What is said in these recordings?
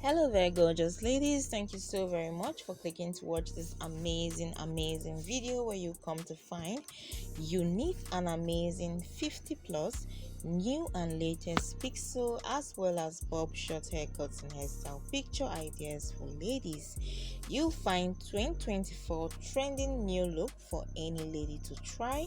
Hello there, gorgeous ladies. Thank you so very much for clicking to watch this amazing video where you come to find unique and amazing 50 plus new and latest pixel as well as bob short haircuts and hairstyle picture ideas for ladies. You'll find 2024 trending new look for any lady to try.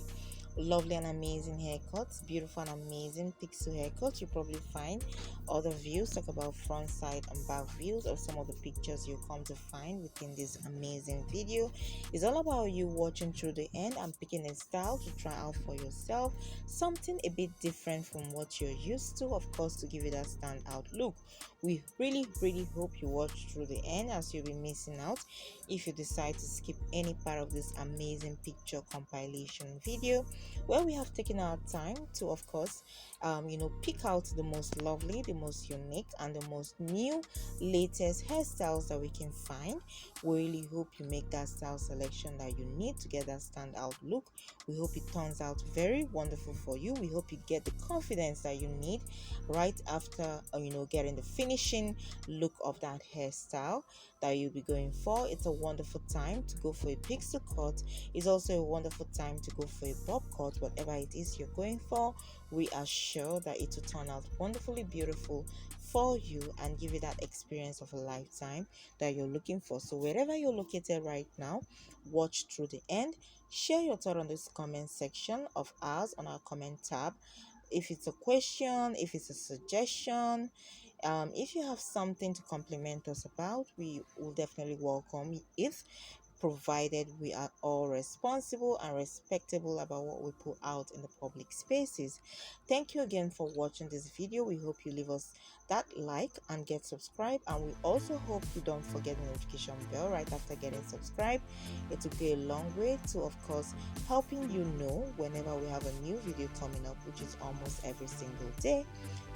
Lovely and amazing haircuts, beautiful and amazing pixel haircuts. You probably find other views, talk about front, side and back views of some of the pictures you come to find within this amazing video. It's all about you watching through the end and picking a style to try out for yourself, something a bit different from what you're used to, of course, to give it a standout look. We really hope you watch through the end, as you'll be missing out if you decide to skip any part of this amazing picture compilation video, where we have taken our time to, of course, pick out the most lovely, the most unique and the most new latest hairstyles that we can find. We really hope you make that style selection that you need to get that standout look. We hope it turns out very wonderful for you. We hope you get the confidence that you need right after getting the finishing look of that hairstyle that you'll be going for. It's a wonderful time to go for a pixel cut. It's also a wonderful time to go for a bob cut. Whatever it is you're going for, we are sure that it will turn out wonderfully beautiful for you and give you that experience of a lifetime that you're looking for. So wherever you're located right now, watch through the end. Share your thought on this comment section of ours on our comment tab. If it's a question, if it's a suggestion, if you have something to compliment us about, we will definitely welcome it, provided we are all responsible and respectable about what we put out in the public spaces. Thank you again for watching this video. We hope you leave us that like and get subscribed, and we also hope you don't forget the notification bell right after getting subscribed. It will go a long way to, of course, helping you know whenever we have a new video coming up, which is almost every single day.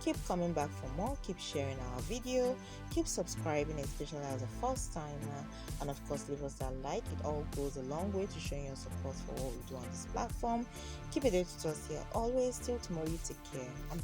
Keep coming back for more, keep sharing our video, keep subscribing, especially as a first timer, and of course leave us that like. It all goes a long way to showing your support for what we do on this platform. Keep it there to us here always. Till tomorrow, you take care and